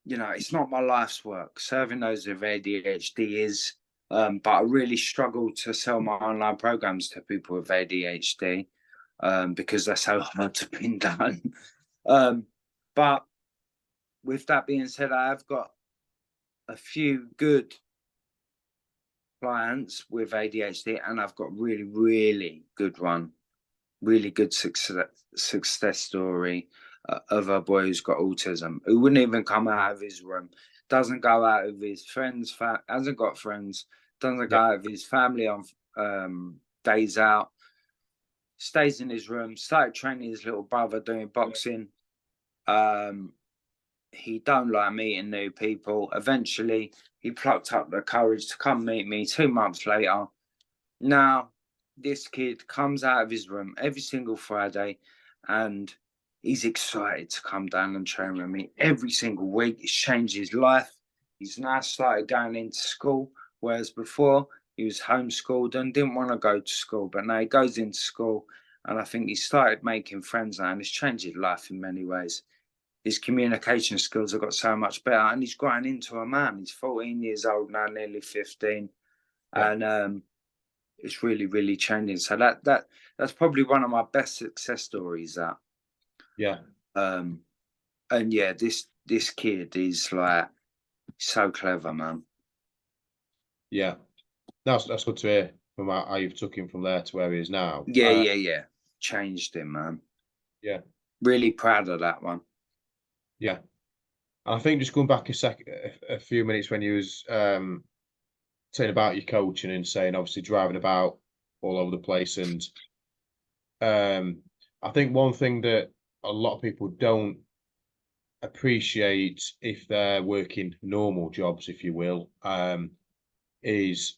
Speaker 2: You know, it's not my life's work. Serving those with ADHD is, but I really struggle to sell my online programs to people with ADHD because they're so hard to pin down. But with that being said, I have got a few good clients with ADHD, and I've got really good one, really good success story of a boy who's got autism, who wouldn't even come out of his room, doesn't go out with his friends, hasn't got friends, doesn't go
Speaker 1: Yeah.
Speaker 2: out with his family on days out, stays in his room, started training his little brother doing boxing. He don't like meeting new people. Eventually, he plucked up the courage to come meet me 2 months later. Now, this kid comes out of his room every single Friday and he's excited to come down and train with me every single week. It's changed his life. He's now started going into school, whereas before he was homeschooled and didn't want to go to school. But now he goes into school, and I think he started making friends now, and it's changed his life in many ways. His communication skills have got so much better, and he's growing into a man. He's 14 years old now, nearly 15,
Speaker 1: Yeah.
Speaker 2: and it's really changing. So that's probably one of my best success stories. That
Speaker 1: Yeah.
Speaker 2: And yeah, this kid is like so clever, man.
Speaker 1: Yeah. That's good to hear from how you've took him from there to where he is now.
Speaker 2: Yeah. Changed him, man.
Speaker 1: Yeah.
Speaker 2: Really proud of that one.
Speaker 1: Yeah. And I think just going back a few minutes when you was saying about your coaching and saying obviously driving about all over the place, and I think one thing that a lot of people don't appreciate if they're working normal jobs, if you will, is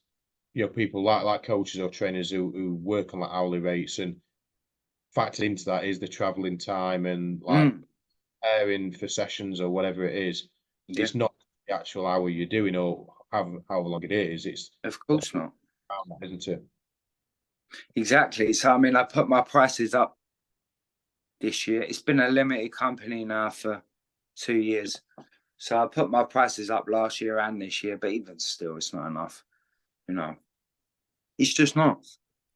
Speaker 1: people like coaches or trainers who work on like hourly rates, and factored into that is the traveling time and like
Speaker 2: Mm,
Speaker 1: preparing for sessions or whatever it is.
Speaker 2: yeah,
Speaker 1: It's not the actual hour you're doing or however long it is. It's
Speaker 2: of
Speaker 1: what
Speaker 2: course not.
Speaker 1: isn't it?
Speaker 2: Exactly. So I mean, I put my prices up this year. It's been a limited company now for 2 years. So I put my prices up last year and this year, but even still, it's not enough. You know, it's just not.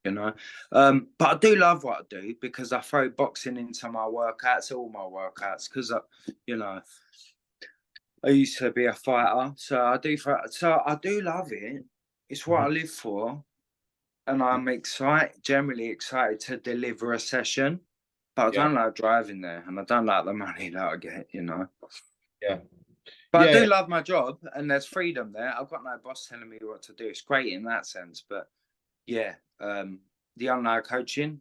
Speaker 2: You know, but I do love what I do because I throw boxing into my workouts, all my workouts, because you know, I used to be a fighter, so I do love it. It's what I
Speaker 1: Mhm.
Speaker 2: live for, and I'm generally excited to deliver a session. But I
Speaker 1: Yeah,
Speaker 2: don't like driving there, and I don't like the money that I get. You know.
Speaker 1: yeah,
Speaker 2: But I do
Speaker 1: yeah,
Speaker 2: love my job, and there's freedom there. I've got no boss telling me what to do. It's great in that sense. But yeah, the online coaching,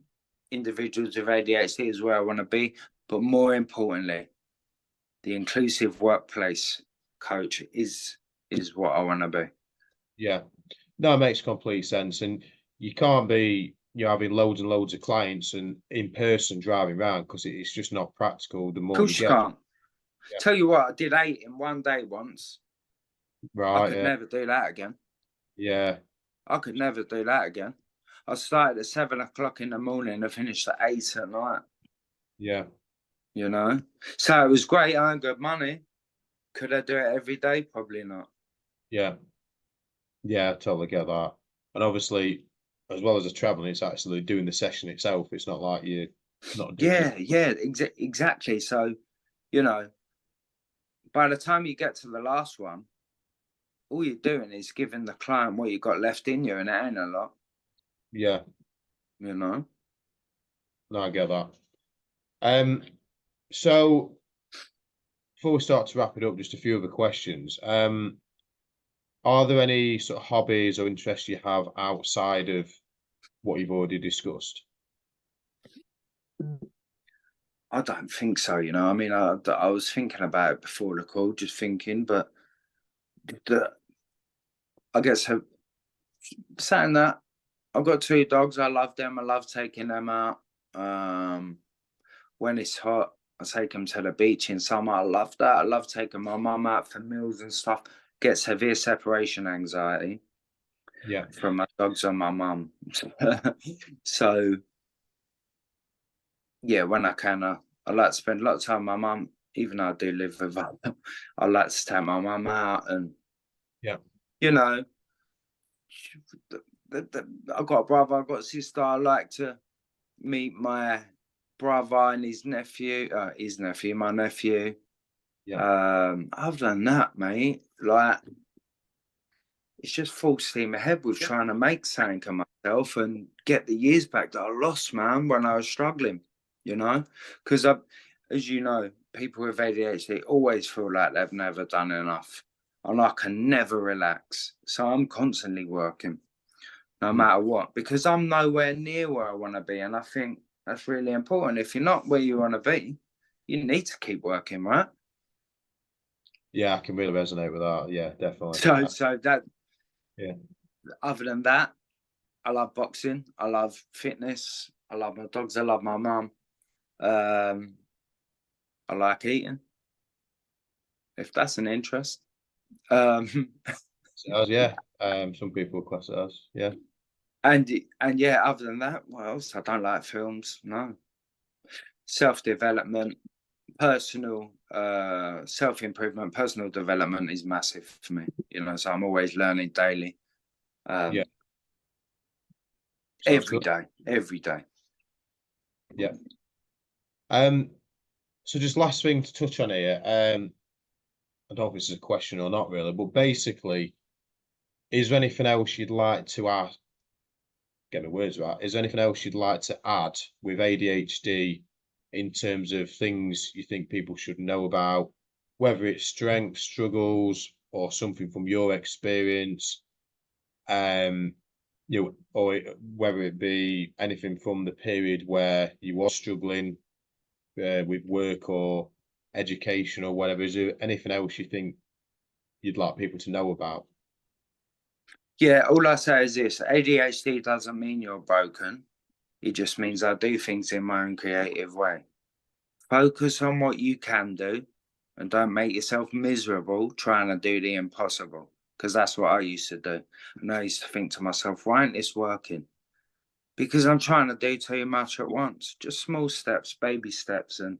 Speaker 2: individuals with ADHD is where I want to be. But more importantly, the inclusive workplace coach is what I want to be.
Speaker 1: yeah. No, it makes complete sense. And you can't be, having loads and loads of clients and in person driving around because it's just not practical. The
Speaker 2: Of
Speaker 1: more you
Speaker 2: course you
Speaker 1: get,
Speaker 2: can't.
Speaker 1: yeah,
Speaker 2: Tell you what, I did 8 in one day once. I
Speaker 1: right,
Speaker 2: could
Speaker 1: yeah,
Speaker 2: never do that again.
Speaker 1: yeah,
Speaker 2: I could never do that again. I started at 7 o'clock in the morning and finished at 8 at night.
Speaker 1: yeah,
Speaker 2: You know, so it was great. I earned good money. Could I do it every day? Probably not.
Speaker 1: yeah, yeah. I totally get that. And obviously, as well as the traveling, it's actually doing the session itself. It's not like you're not doing it.
Speaker 2: Yeah, exactly. So, you know, by the time you get to the last one, all you're doing is giving the client what you got left in you, and it ain't a lot,
Speaker 1: Yeah,
Speaker 2: you know.
Speaker 1: no, I get that. Um, so before we start to wrap it up, just a few other questions. Are there any sort of hobbies or interests you have outside of what you've already discussed?
Speaker 2: I don't think so, you know. I mean, I was thinking about it before the call, just thinking, but the, I guess saying that, I've got 2 dogs. I love them. I love taking them out. When it's hot, I take them to the beach in summer. I love that. I love taking my mum out for meals and stuff. get severe separation anxiety
Speaker 1: Yeah.
Speaker 2: from my dogs and my mum. So yeah, when I can, I like to spend a lot of time with my mum, even though I do live with her. I like to take my mum out, and
Speaker 1: Yeah.
Speaker 2: you know, I've got a brother, I've got a sister. I like to meet my brother and his nephew, my nephew.
Speaker 1: Yeah.
Speaker 2: Other than that, mate, like, it's just full steam ahead with trying to make something of myself and get the years back that I lost, man, when I was struggling, you know? Because as you know, people with ADHD always feel like they've never done enough. And I can never relax. So I'm constantly working, no matter what, because I'm nowhere near where I want to be. And I think that's really important. If you're not where you want to be, you need to keep working, right?
Speaker 1: Yeah, I can really resonate with that. Yeah, definitely.
Speaker 2: So that,
Speaker 1: Yeah.
Speaker 2: other than that, I love boxing. I love fitness. I love my dogs. I love my mum. I like eating, if that's an interest.
Speaker 1: Yeah. Some people class it as, yeah.
Speaker 2: And yeah, other than that, what else? I don't like films. No. Self-development, personal self-improvement, personal development is massive for me. You know, so I'm always learning daily.
Speaker 1: Yeah. Sounds
Speaker 2: Every
Speaker 1: good.
Speaker 2: day, every day.
Speaker 1: Yeah. So just last thing to touch on here. I don't know if this is a question or not really, but basically, is there anything else you'd like to add? Get my words right. Is there anything else you'd like to add with ADHD in terms of things you think people should know about, whether it's strengths, struggles, or something from your experience? You know, or whether it be anything from the period where you were struggling with work or education or whatever. Is there anything else you think you'd like people to know about?
Speaker 2: Yeah, all I say is this: ADHD doesn't mean you're broken. It just means I do things in my own creative way. Focus on what you can do and don't make yourself miserable trying to do the impossible. Because that's what I used to do. And I used to think to myself, why ain't this working? Because I'm trying to do too much at once. Just small steps, baby steps. And,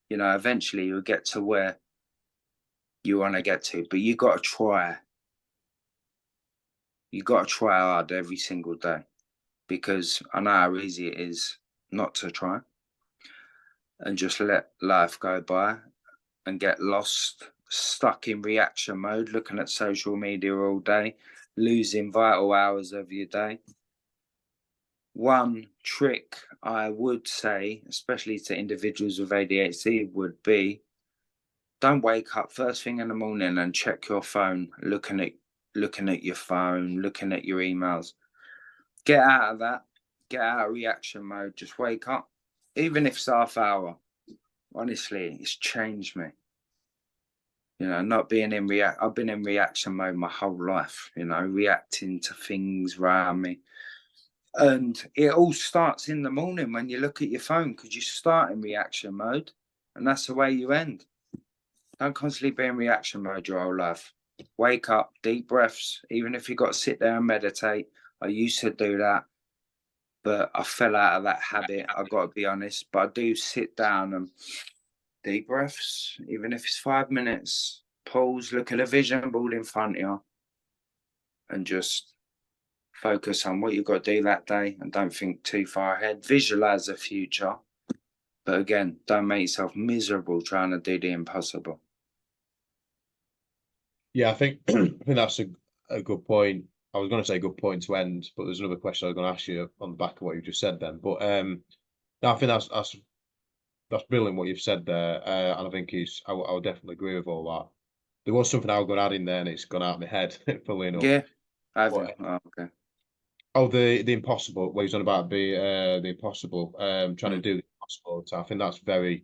Speaker 2: you know, eventually you'll get to where you want to get to. But you got to try. You got to try hard every single day. Because I know how easy it is not to try and just let life go by and get lost, stuck in reaction mode, looking at social media all day, losing vital hours of your day. One trick I would say, especially to individuals with ADHD, would be don't wake up first thing in the morning and check your phone, looking at your phone, looking at your emails. Get out of that. Get out of reaction mode. Just wake up. Even if it's half hour. Honestly, it's changed me. You know, not being in I've been in reaction mode my whole life, you know, reacting to things around me. And it all starts in the morning when you look at your phone, because you start in reaction mode and that's the way you end. Don't constantly be in reaction mode your whole life. Wake up, deep breaths, even if you've got to sit there and meditate. I used to do that, but I fell out of that habit. I've got to be honest, but I do sit down and deep breaths, even if it's 5 minutes, pause, look at a vision board in front of you, and just focus on what you've got to do that day and don't think too far ahead. Visualize the future, but again, don't make yourself miserable trying to do the impossible.
Speaker 1: Yeah, I think I think that's a good point. I was going to say good point to end, but there's another question I was going to ask you on the back of what you just said then. But no, I think that's brilliant what you've said there, and I think I would definitely agree with all that. There was something I was going to add in there, and it's gone out of my head, funnily enough.
Speaker 2: Yeah, have you?
Speaker 1: But,
Speaker 2: Oh, okay.
Speaker 1: oh, the impossible. What he's on about the impossible, trying to do the impossible. So I think that's very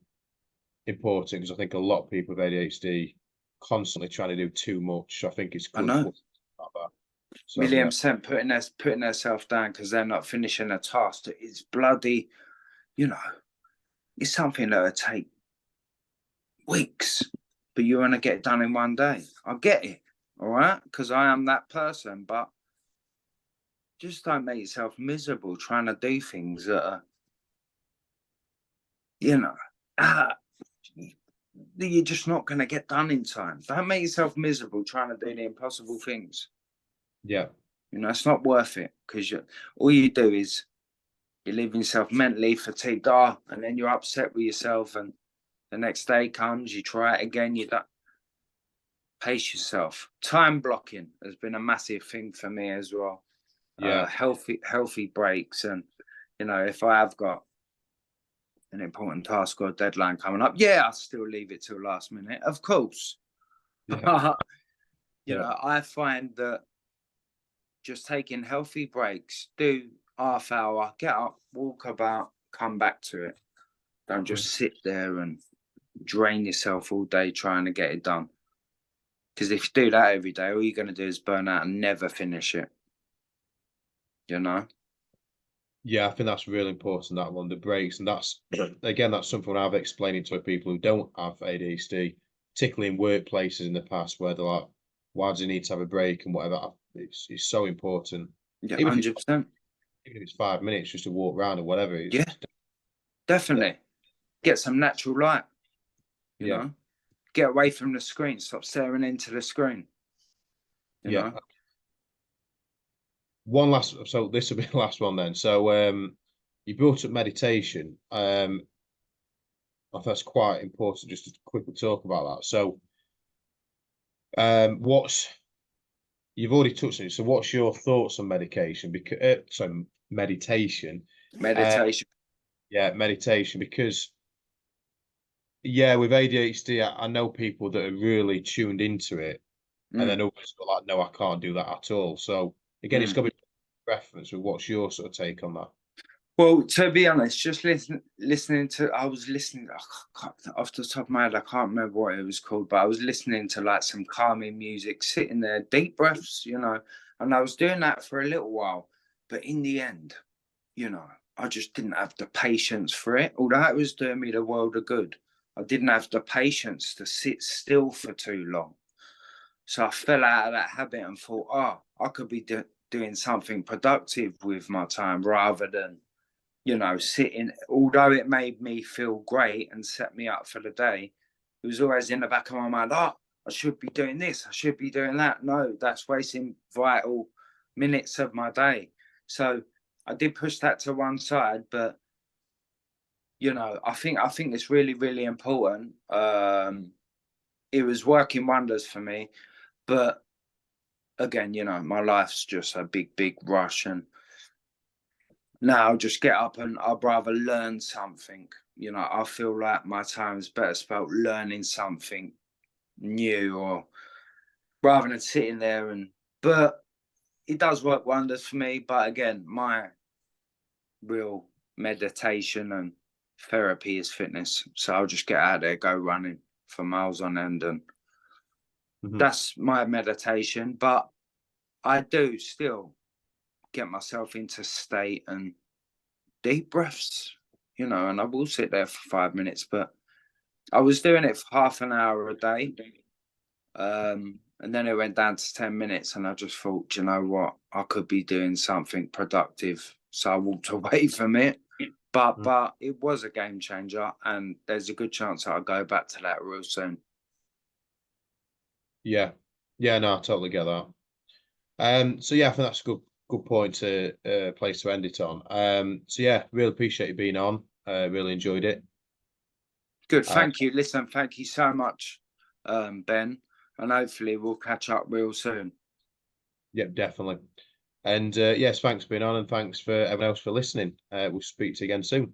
Speaker 1: important because I think a lot of people with ADHD constantly trying to do too much. So I think it's
Speaker 2: I
Speaker 1: good
Speaker 2: know.
Speaker 1: about that. So yeah,
Speaker 2: Million % putting themselves down because they're not finishing a task that is bloody, you know, it's something that would take weeks, but you want to get it done in one day. I get it. all right? Because I am that person, but just don't make yourself miserable trying to do things that are, you know, that you're just not going to get done in time. Don't make yourself miserable trying to do the impossible things.
Speaker 1: Yeah.
Speaker 2: You know, it's not worth it, because all you do is you leave yourself mentally fatigued, and then you're upset with yourself, and the next day comes, you try it again, you don't. Pace yourself. Time blocking has been a massive thing for me as well.
Speaker 1: Yeah.
Speaker 2: Healthy breaks, and you know, if I have got an important task or a deadline coming up, I still leave it till last minute, of course.
Speaker 1: Yeah.
Speaker 2: You know, I find that just taking healthy breaks, do half hour, get up, walk about, come back to it. Don't just sit there and drain yourself all day trying to get it done. Because if you do that every day, all you're going to do is burn out and never finish it. You know?
Speaker 1: Yeah, I think that's really important, that one, the breaks. And that's, again, that's something I've explained to people who don't have ADHD, particularly in workplaces in the past, where they're like, why does he need to have a break and whatever? It's so important.
Speaker 2: Yeah,
Speaker 1: Even
Speaker 2: 100%.
Speaker 1: Even if it's 5 minutes just to walk around or whatever.
Speaker 2: Yeah, definitely. Get some natural light, you know? Get away from the screen. Stop staring into the screen. You know?
Speaker 1: One last, so this will be the last one then. So you brought up meditation. I think that's quite important just to quickly talk about that. So you've already touched on it. So what's your thoughts on medication? Because meditation.
Speaker 2: Meditation.
Speaker 1: Meditation, because with ADHD, I know people that are really tuned into it, and then others are like, no, I can't do that at all. So again, it's got to be preference. But what's your sort of take on that?
Speaker 2: Well, to be honest, just listening to, I was listening, off the top of my head, I can't remember what it was called, but I was listening to like some calming music, sitting there, deep breaths, you know, and I was doing that for a little while. But in the end, you know, I just didn't have the patience for it. Although it was doing me the world of good, I didn't have the patience to sit still for too long. So I fell out of that habit and thought, I could be doing something productive with my time rather than, you know, sitting. Although it made me feel great and set me up for the day, it was always in the back of my mind, I should be doing this, I should be doing that. No, that's wasting vital minutes of my day. So I did push that to one side, but you know, I think it's really, really important. It was working wonders for me, but again, you know, my life's just a big rush, and now I'll just get up and I'd rather learn something. You know, I feel like my time is better spent learning something new, or rather than sitting there but it does work wonders for me. But again, my real meditation and therapy is fitness. So I'll just get out there, go running for miles on end, and that's my meditation. But I do still get myself into state and deep breaths, you know, and I will sit there for 5 minutes, but I was doing it for half an hour a day. And then it went down to 10 minutes, and I just thought, you know what, I could be doing something productive. So I walked away from it. But it was a game changer, and there's a good chance that I'll go back to that real soon.
Speaker 1: No, I totally get that. So I think that's a good point to place to end it on. Really appreciate you being on. Really enjoyed it.
Speaker 2: Good, thank you. Listen, thank you so much, Ben, and hopefully we'll catch up real soon.
Speaker 1: Yep, definitely. And yes, thanks for being on, and thanks for everyone else for listening. We'll speak to you again soon.